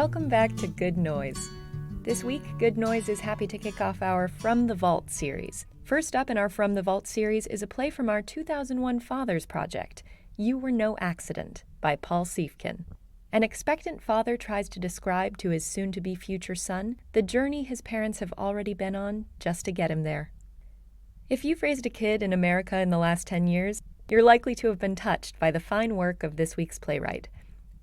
Welcome back to Good Noise. This week, Good Noise is happy to kick off our From the Vault series. First up in our From the Vault series is a play from our 2001 Fathers Project, You Were No Accident, by Paul Siefkin. An expectant father tries to describe to his soon-to-be future son the journey his parents have already been on just to get him there. If you've raised a kid in America in the last 10 years, you're likely to have been touched by the fine work of this week's playwright.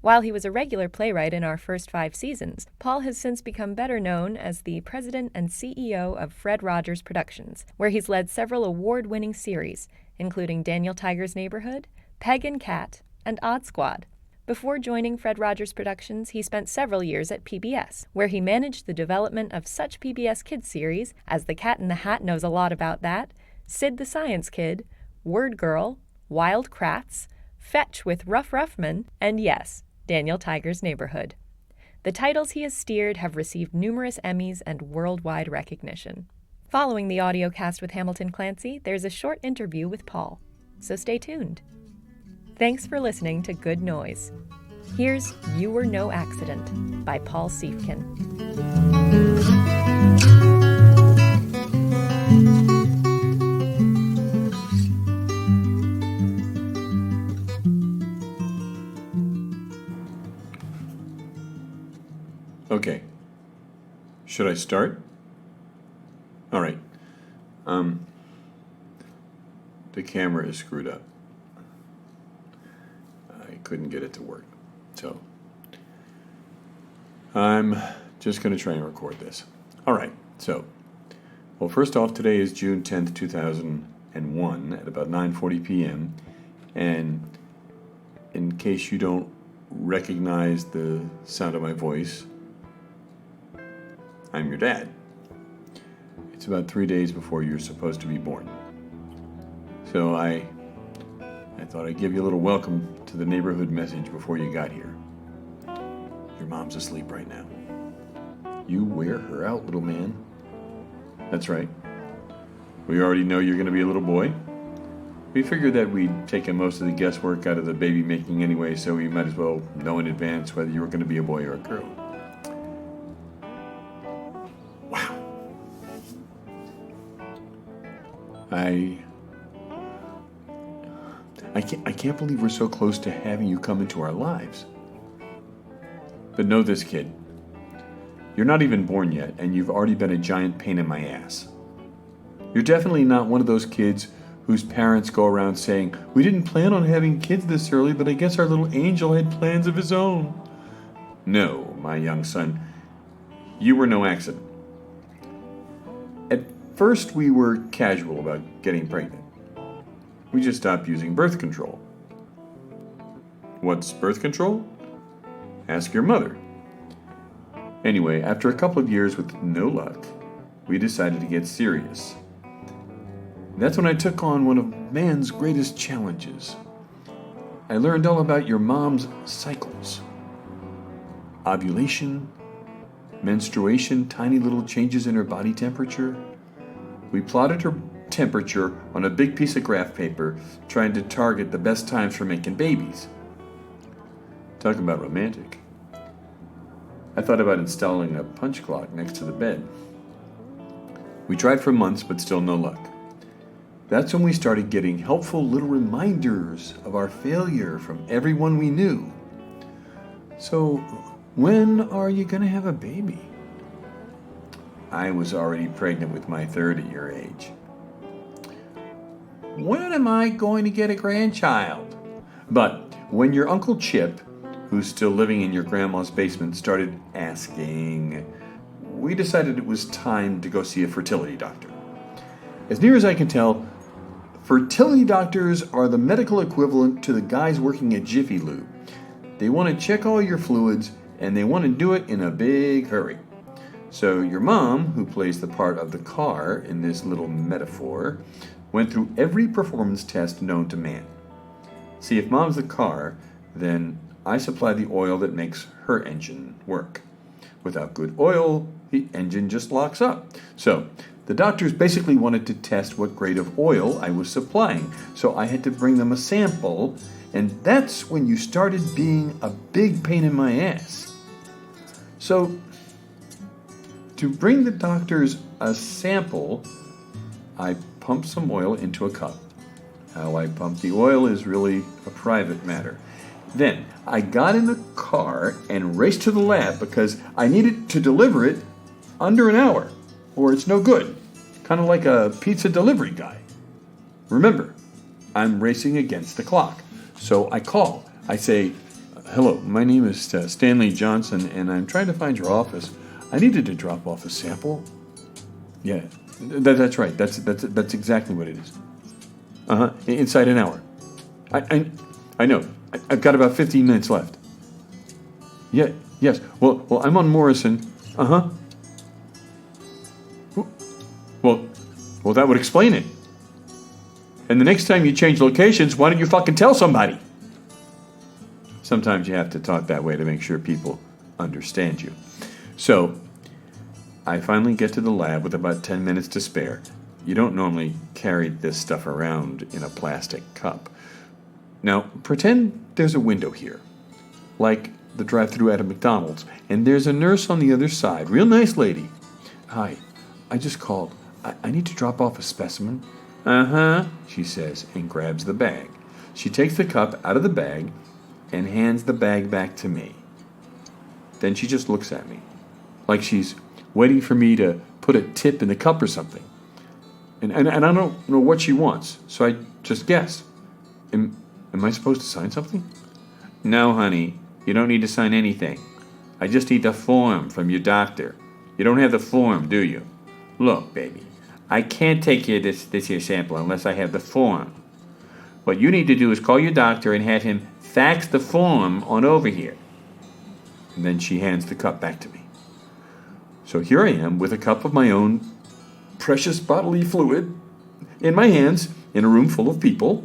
While he was a regular playwright in our first 5 seasons, Paul has since become better known as the president and CEO of Fred Rogers Productions, where he's led several award-winning series, including Daniel Tiger's Neighborhood, Peg and Cat, and Odd Squad. Before joining Fred Rogers Productions, he spent several years at PBS, where he managed the development of such PBS Kids series as The Cat in the Hat Knows a Lot About That, Sid the Science Kid, Word Girl, Wild Kratts, Fetch with Ruff Ruffman, and yes, Daniel Tiger's Neighborhood. The titles he has steered have received numerous Emmys and worldwide recognition. Following the audio cast with Hamilton Clancy, there's a short interview with Paul, so stay tuned. Thanks for listening to Good Noise. Here's You Were No Accident by Paul Siefkin. Okay. Should I start? All right. The camera is screwed up. I couldn't get it to work. So I'm just going to try and record this. All right. So, well, first off, today is June 10th, 2001 at about 9:40 p.m. And in case you don't recognize the sound of my voice, I'm your dad. It's about 3 days before you're supposed to be born. So I thought I'd give you a little welcome to the neighborhood message before you got here. Your mom's asleep right now. You wear her out, little man. That's right. We already know you're going to be a little boy. We figured that we'd taken most of the guesswork out of the baby making anyway, so we might as well know in advance whether you were going to be a boy or a girl. I can't believe we're so close to having you come into our lives. But know this, kid. You're not even born yet, and you've already been a giant pain in my ass. You're definitely not one of those kids whose parents go around saying, "We didn't plan on having kids this early, but I guess our little angel had plans of his own." No, my young son, you were no accident. At first, we were casual about getting pregnant. We just stopped using birth control. What's birth control? Ask your mother. Anyway, after a couple of years with no luck, we decided to get serious. That's when I took on one of man's greatest challenges. I learned all about your mom's cycles. Ovulation, menstruation, tiny little changes in her body temperature. We plotted her temperature on a big piece of graph paper, trying to target the best times for making babies. Talk about romantic. I thought about installing a punch clock next to the bed. We tried for months, but still no luck. That's when we started getting helpful little reminders of our failure from everyone we knew. So, when are you going to have a baby? I was already pregnant with my third at your age. When am I going to get a grandchild? But when your Uncle Chip, who's still living in your grandma's basement, started asking, we decided it was time to go see a fertility doctor. As near as I can tell, fertility doctors are the medical equivalent to the guys working at Jiffy Lube. They want to check all your fluids, and they want to do it in a big hurry. So your mom, who plays the part of the car in this little metaphor, went through every performance test known to man. See, if mom's the car, then I supply the oil that makes her engine work. Without good oil, the engine just locks up. So the doctors basically wanted to test what grade of oil I was supplying, so I had to bring them a sample, and that's when you started being a big pain in my ass. So, to bring the doctors a sample, I pumped some oil into a cup. How I pumped the oil is really a private matter. Then, I got in the car and raced to the lab because I needed to deliver it under an hour, or it's no good. Kind of like a pizza delivery guy. Remember, I'm racing against the clock. So I call. I say, "Hello, my name is Stanley Johnson, and I'm trying to find your office. I needed to drop off a sample." Yeah, that's right. That's exactly what it is. Inside an hour. I know. I've got about 15 minutes left. Yeah, yes. Well, I'm on Morrison. Well, that would explain it. And the next time you change locations, why don't you fucking tell somebody? Sometimes you have to talk that way to make sure people understand you. So, I finally get to the lab with about 10 minutes to spare. You don't normally carry this stuff around in a plastic cup. Now, pretend there's a window here, like the drive-thru at a McDonald's, and there's a nurse on the other side. Real nice lady. "Hi, I just called. I need to drop off a specimen." She says, and grabs the bag. She takes the cup out of the bag and hands the bag back to me. Then she just looks at me, like she's waiting for me to put a tip in the cup or something. And I don't know what she wants, so I just guess. Am I supposed to sign something? "No, honey, you don't need to sign anything. I just need the form from your doctor. You don't have the form, do you? Look, baby, I can't take here this here sample unless I have the form. What you need to do is call your doctor and have him fax the form on over here." And then she hands the cup back to me. So here I am with a cup of my own precious bodily fluid in my hands in a room full of people.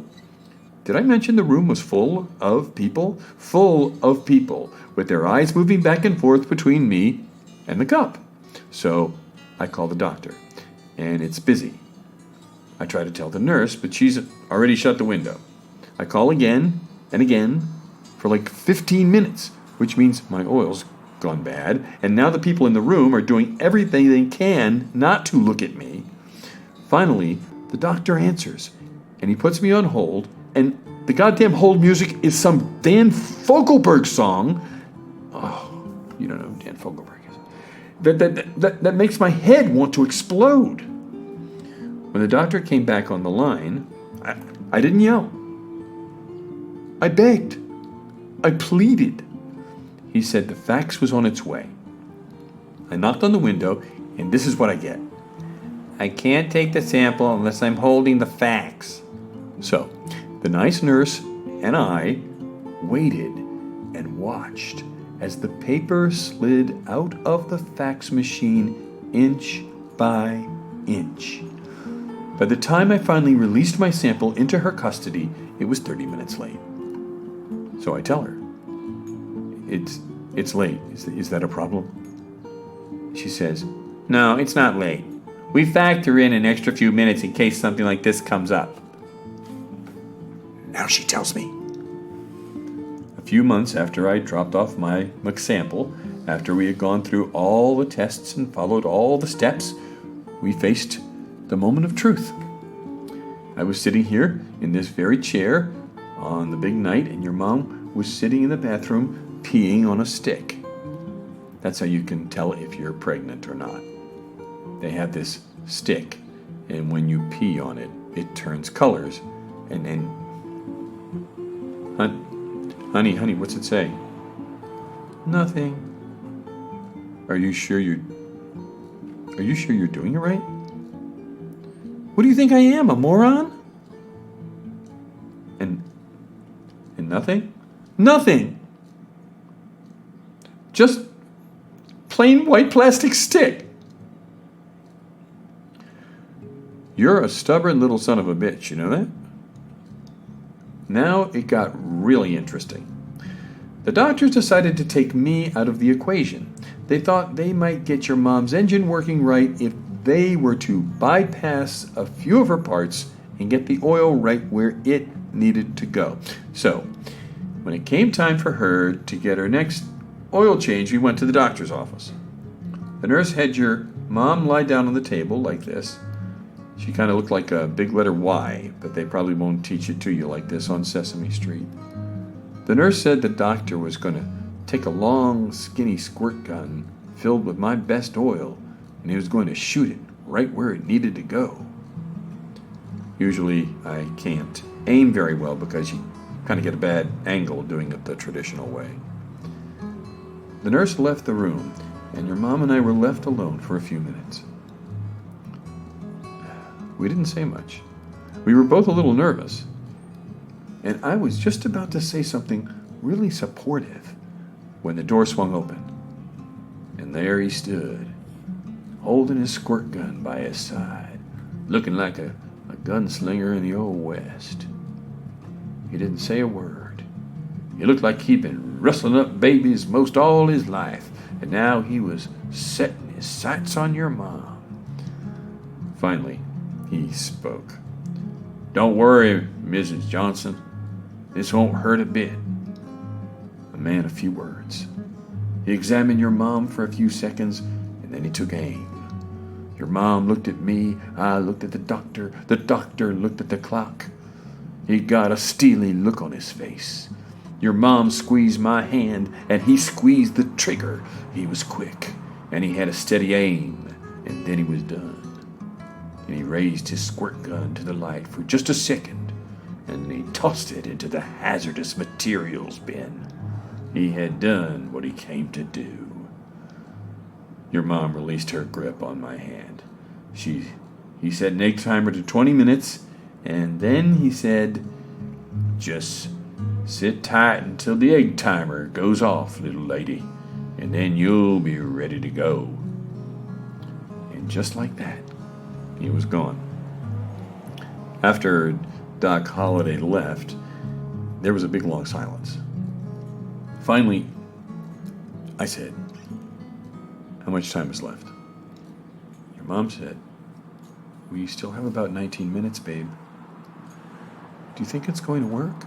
Did I mention the room was full of people? Full of people with their eyes moving back and forth between me and the cup. So I call the doctor, and it's busy. I try to tell the nurse, but she's already shut the window. I call again and again for like 15 minutes, which means my oil's gone bad, and now the people in the room are doing everything they can not to look at me. Finally, the doctor answers, and he puts me on hold, and the goddamn hold music is some Dan Fogelberg song. Oh, you don't know who Dan Fogelberg is. That makes my head want to explode. When the doctor came back on the line, I didn't yell. I begged. I pleaded. He said the fax was on its way. I knocked on the window, and this is what I get. "I can't take the sample unless I'm holding the fax." So, the nice nurse and I waited and watched as the paper slid out of the fax machine inch by inch. By the time I finally released my sample into her custody, it was 30 minutes late. So I tell her, It's late. Is that a problem?" She says, "No, it's not late. We factor in an extra few minutes in case something like this comes up." Now she tells me. A few months after I dropped off my sample, after we had gone through all the tests and followed all the steps, we faced the moment of truth. I was sitting here in this very chair on the big night, and your mom was sitting in the bathroom peeing on a stick. That's how you can tell if you're pregnant or not. They have this stick, and when you pee on it, it turns colors. And honey, what's it say? Nothing. Are you sure you're doing it right? What do you think I am, a moron? And nothing? Nothing! Just plain white plastic stick. You're a stubborn little son of a bitch, you know that? Now it got really interesting. The doctors decided to take me out of the equation. They thought they might get your mom's engine working right if they were to bypass a few of her parts and get the oil right where it needed to go. So, when it came time for her to get her next oil change, we went to the doctor's office. The nurse had your mom lie down on the table like this. She kind of looked like a big letter Y, but they probably won't teach it to you like this on Sesame Street. The nurse said the doctor was going to take a long, skinny squirt gun filled with my best oil, and he was going to shoot it right where it needed to go. Usually I can't aim very well because you kind of get a bad angle doing it the traditional way. The nurse left the room, and your mom and I were left alone for a few minutes. We didn't say much. We were both a little nervous, and I was just about to say something really supportive when the door swung open, and there he stood, holding his squirt gun by his side, looking like a gunslinger in the Old West. He didn't say a word. He looked like he'd been rustling up babies most all his life, and now he was setting his sights on your mom. Finally, he spoke. "Don't worry, Mrs. Johnson. This won't hurt a bit." A man of few words. He examined your mom for a few seconds, and then he took aim. Your mom looked at me, I looked at the doctor looked at the clock. He got a steely look on his face. Your mom squeezed my hand, and he squeezed the trigger. He was quick, and he had a steady aim, and then he was done. And he raised his squirt gun to the light for just a second, and he tossed it into the hazardous materials bin. He had done what he came to do. Your mom released her grip on my hand. He set an egg timer to 20 minutes, and then he said, "Just sit tight until the egg timer goes off, little lady, and then you'll be ready to go." And just like that, he was gone. After Doc Holliday left, there was a big long silence. Finally, I said, "How much time is left?" Your mom said, "We still have about 19 minutes, babe. Do you think it's going to work?"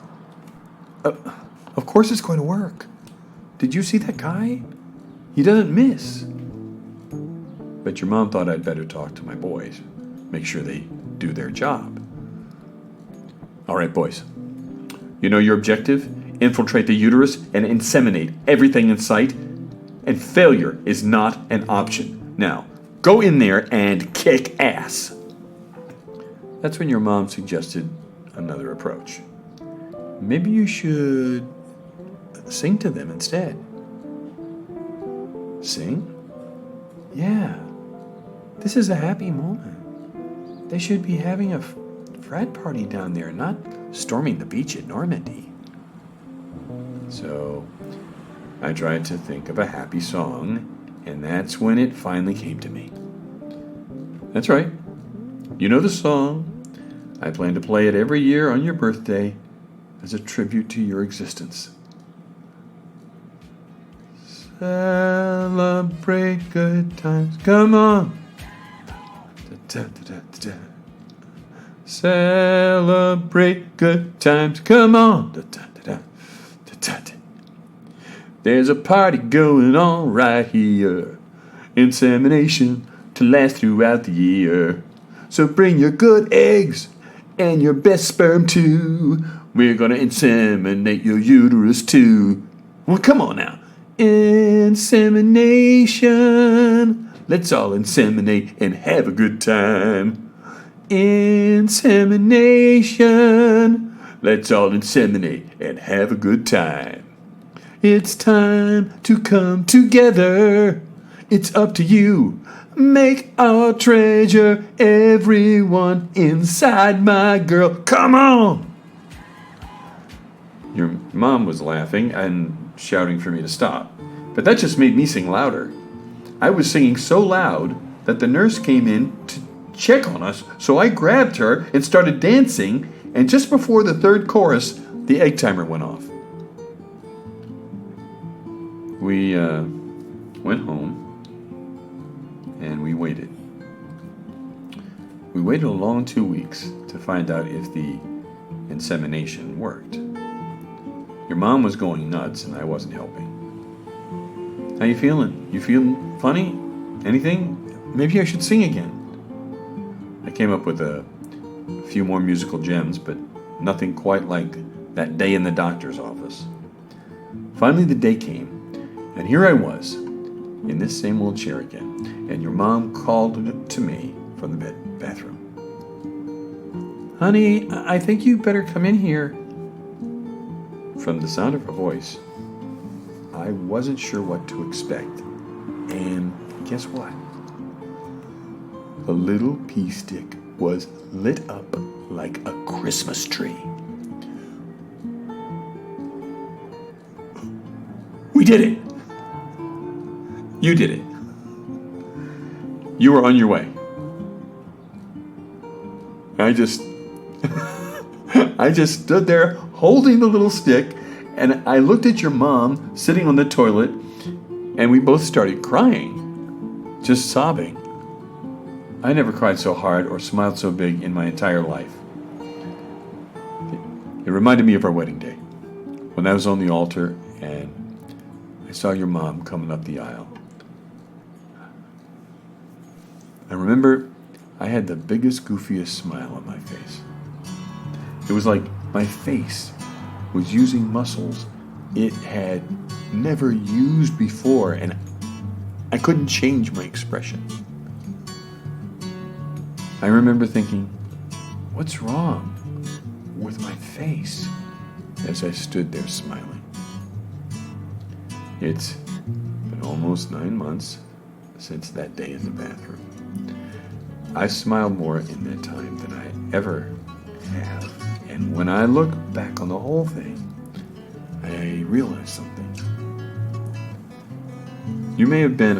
Of course it's going to work. Did you see that guy? He doesn't miss." But your mom thought I'd better talk to my boys, make sure they do their job. "All right, boys. You know your objective? Infiltrate the uterus and inseminate everything in sight. And failure is not an option. Now, go in there and kick ass." That's when your mom suggested another approach. "Maybe you should sing to them instead." "Sing? Yeah. This is a happy moment. They should be having a frat party down there, not storming the beach at Normandy." So I tried to think of a happy song, and that's when it finally came to me. That's right. You know the song. I plan to play it every year on your birthday as a tribute to your existence. Celebrate good times. Come on. Da-da-da-da-da. Celebrate good times. Come on. Da-da-da-da. Da-da-da. There's a party going on right here. Insemination to last throughout the year. So bring your good eggs and your best sperm too. We're gonna inseminate your uterus too. Well, come on now. Insemination. Let's all inseminate and have a good time. Insemination. Let's all inseminate and have a good time. It's time to come together. It's up to you. Make our treasure everyone inside my girl. Come on! Your mom was laughing and shouting for me to stop, but that just made me sing louder. I was singing so loud that the nurse came in to check on us, so I grabbed her and started dancing, and just before the third chorus, the egg timer went off. We went home, and we waited. We waited a long 2 weeks to find out if the insemination worked. Your mom was going nuts, and I wasn't helping. How you feeling? You feeling funny? Anything? Maybe I should sing again. I came up with a few more musical gems, but nothing quite like that day in the doctor's office. Finally, the day came, and here I was, in this same old chair again, and your mom called to me from the bathroom. Honey, I think you better come in here. From the sound of her voice, I wasn't sure what to expect. And guess what? The little pea stick was lit up like a Christmas tree. We did it! You did it. You were on your way. I just stood there holding the little stick, and I looked at your mom sitting on the toilet, and we both started crying, just sobbing. I never cried so hard or smiled so big in my entire life. It reminded me of our wedding day, when I was on the altar and I saw your mom coming up the aisle. I remember I had the biggest, goofiest smile on my face. It was like my face was using muscles it had never used before, and I couldn't change my expression. I remember thinking, what's wrong with my face, as I stood there smiling. It's been almost 9 months since that day in the bathroom. I've smiled more in that time than I ever have. And when I look back on the whole thing, I realize something. You may have been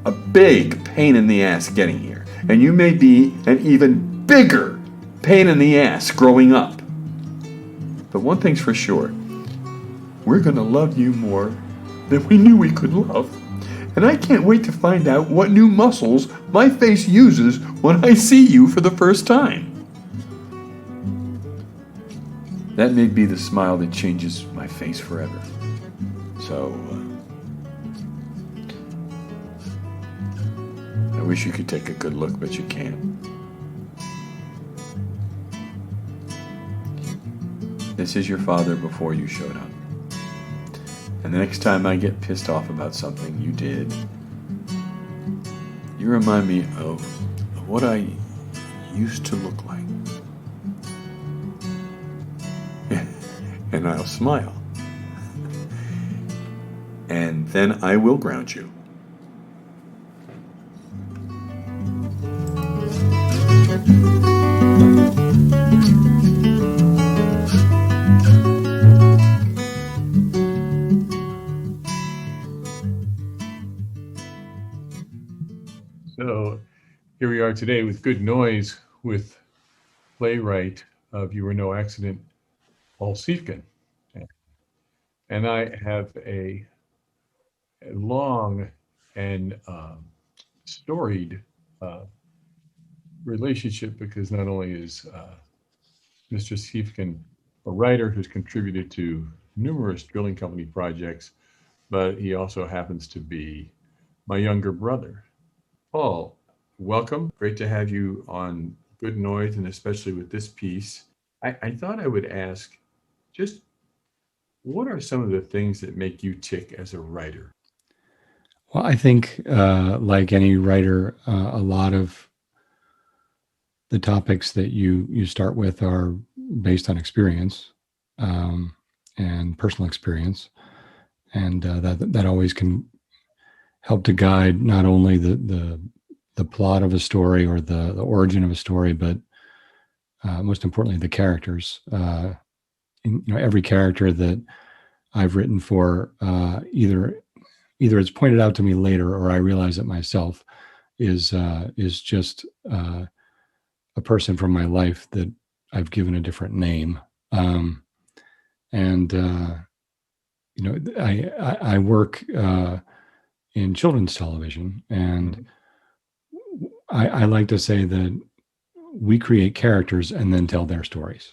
a big pain in the ass getting here, and you may be an even bigger pain in the ass growing up. But one thing's for sure, we're going to love you more than we knew we could love. And I can't wait to find out what new muscles my face uses when I see you for the first time. That may be the smile that changes my face forever. So, I wish you could take a good look, but you can't. This is your father before you showed up. And the next time I get pissed off about something you did, you remind me of what I used to look like. And I'll smile. And then I will ground you. So here we are today with Good Noise with playwright of You Were No Accident, Paul Siefken. And I have a long and storied relationship, because not only is Mr. Siefken a writer who's contributed to numerous drilling company projects, but he also happens to be my younger brother. Paul, welcome. Great to have you on Good Noise, and especially with this piece. I thought I would ask, just what are some of the things that make you tick as a writer? Well, I think, like any writer, a lot of the topics that you start with are based on experience and personal experience, and that always can help to guide not only the plot of a story or the origin of a story, but most importantly, the characters. Every character that I've written for, either it's pointed out to me later or I realize it myself, is just a person from my life that I've given a different name. I work in children's television, and I like to say that we create characters and then tell their stories.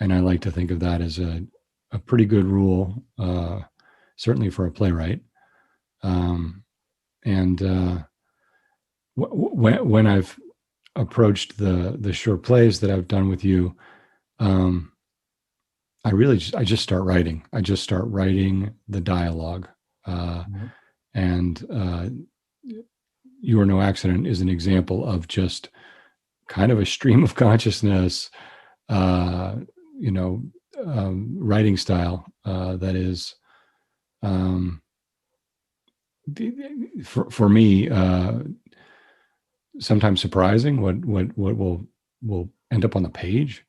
And I like to think of that as a pretty good rule certainly for a playwright. And when I've approached the short plays that I've done with you, I just start writing. I just start writing the dialogue. And You Are No Accident is an example of just kind of a stream of consciousness, writing style that is, for me, sometimes surprising what will end up on the page,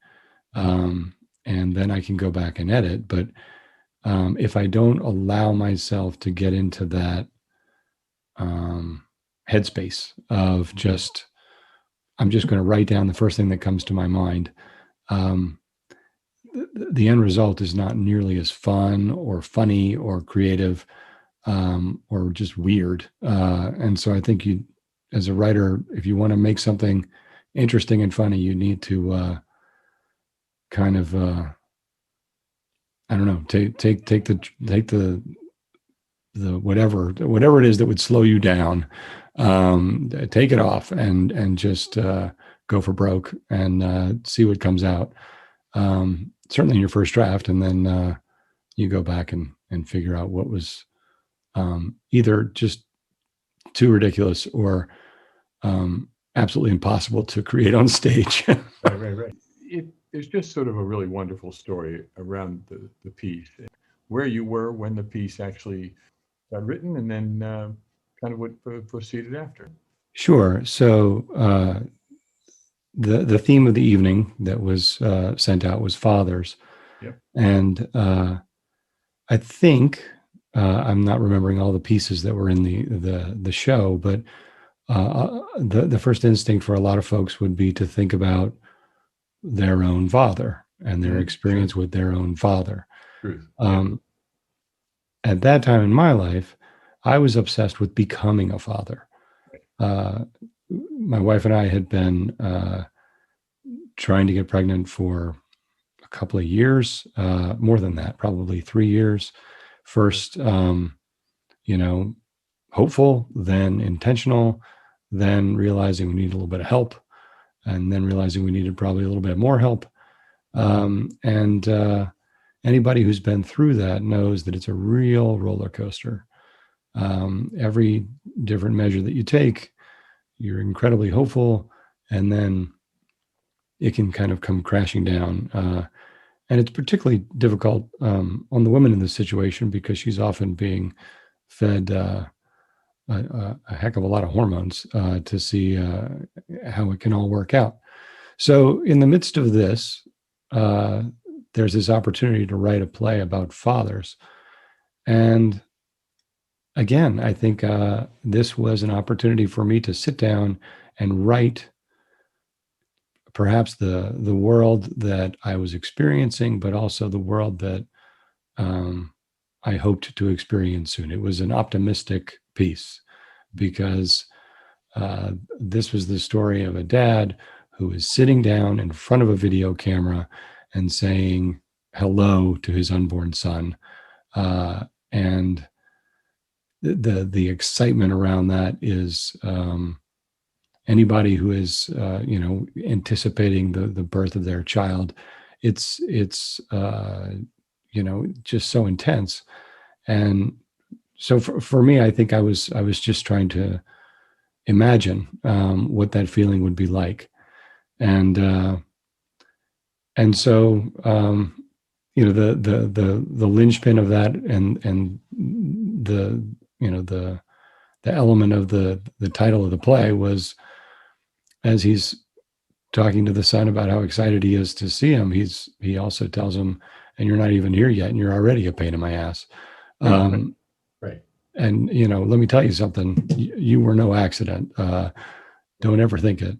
and then I can go back and edit. But if I don't allow myself to get into that headspace of just, I'm just going to write down the first thing that comes to my mind, the end result is not nearly as fun or funny or creative, or just weird. And so I think you, as a writer, if you want to make something interesting and funny, you need to kind of, I don't know, take the whatever it is that would slow you down, take it off and just go for broke and see what comes out. Certainly in your first draft, and then you go back and figure out what was either just too ridiculous or absolutely impossible to create on stage. Right. There's just sort of a really wonderful story around the piece, where you were when the piece actually got written, and then kind of what proceeded after. Sure. So the theme of the evening that was sent out was fathers. Yep. And I think I'm not remembering all the pieces that were in the show, but the first instinct for a lot of folks would be to think about their own father and their experience with their own father. Truth. At that time in my life, I was obsessed with becoming a father. My wife and I had been trying to get pregnant for a couple of years, more than that, probably 3 years. First, hopeful, then intentional, then realizing we need a little bit of help, and then realizing we needed probably a little bit more help. And anybody who's been through that knows that it's a real roller coaster. Every different measure that you take, you're incredibly hopeful, and then it can kind of come crashing down. And it's particularly difficult on the woman in this situation because she's often being fed a heck of a lot of hormones to see how it can all work out. So in the midst of this, there's this opportunity to write a play about fathers. And again, I think this was an opportunity for me to sit down and write perhaps the world that I was experiencing, but also the world that I hoped to experience soon. It was an optimistic piece because this was the story of a dad who is sitting down in front of a video camera and saying hello to his unborn son. And the excitement around that is anybody who is anticipating the birth of their child. It's just so intense. And so for me, I think I was just trying to imagine what that feeling would be like. And so the linchpin of that and the element of the title of the play was, as he's talking to the son about how excited he is to see him, he also tells him, and you're not even here yet, and you're already a pain in my ass. Right. And let me tell you something. You were no accident. Don't ever think it.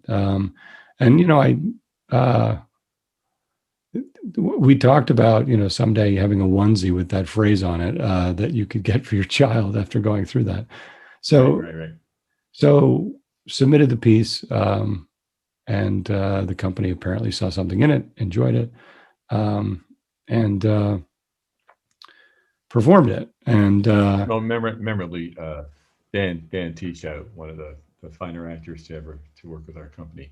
We talked about someday having a onesie with that phrase on it that you could get for your child after going through that. So right. So submitted the piece, and the company apparently saw something in it, enjoyed it, and performed it. And Well, memorably, Dan Tisha, one of the finer actors to ever to work with our company,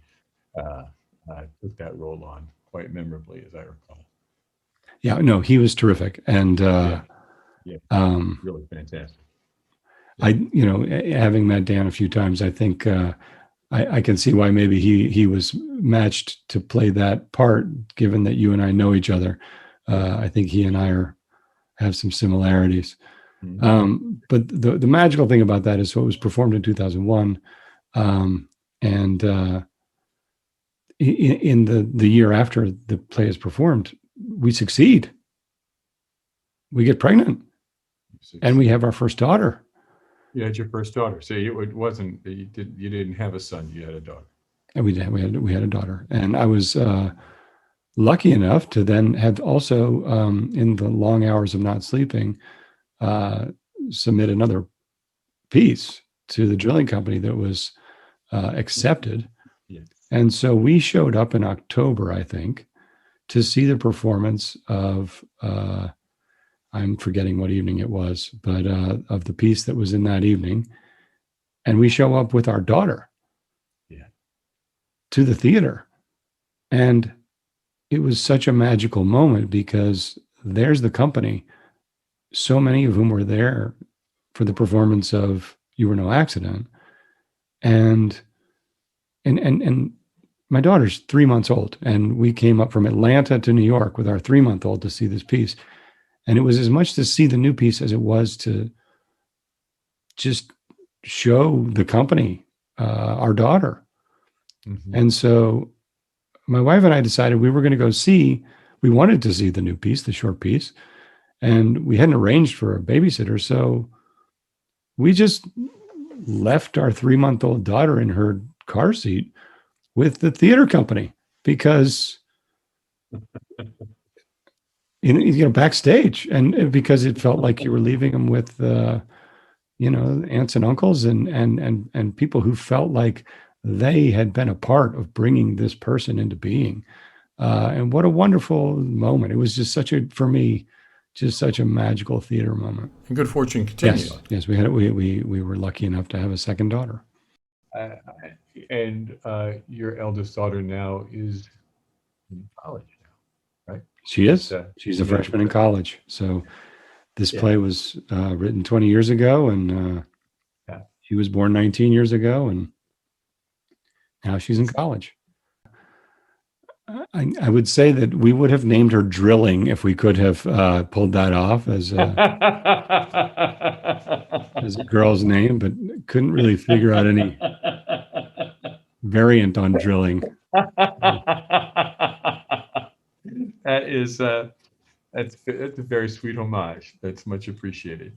uh, took that role on quite memorably, as I recall. yeah, no, he was terrific. And Yeah, really fantastic. I, having met Dan a few times, I think I can see why maybe he was matched to play that part, given that you and I know each other. I think he and I have some similarities. But the magical thing about that is, so it was performed in 2001, and in the year after the play is performed, we succeed. We get pregnant, and we have our first daughter. You had your first daughter. So it wasn't you didn't have a son. You had a daughter. And we had a daughter, and I was lucky enough to then have also, in the long hours of not sleeping, submit another piece to the drilling company that was accepted. Yes. And so we showed up in October, I think, to see the performance of, I'm forgetting what evening it was, but of the piece that was in that evening. And we show up with our daughter to the theater. And it was such a magical moment, because there's the company, so many of whom were there for the performance of You Were No Accident. And my daughter's 3 months old, and we came up from Atlanta to New York with our 3-month-old to see this piece. And it was as much to see the new piece as it was to just show the company our daughter. And so my wife and I decided we were going to go we wanted to see the new piece, the short piece, and we hadn't arranged for a babysitter. So we just left our 3-month-old daughter in her car seat with the theater company, because backstage, and because it felt like you were leaving them with aunts and uncles and people who felt like they had been a part of bringing this person into being. And what a wonderful moment. It was just for me, just such a magical theater moment. And good fortune continued. Yes, we were lucky enough to have a second daughter. And your eldest daughter now is in college now, right? She is. She's a freshman in college. So this play was written 20 years ago, and she was born 19 years ago, and now she's in college. I would say that we would have named her Drilling if we could have pulled that off as a girl's name, but couldn't really figure out any variant on Drilling. That's a very sweet homage. That's much appreciated.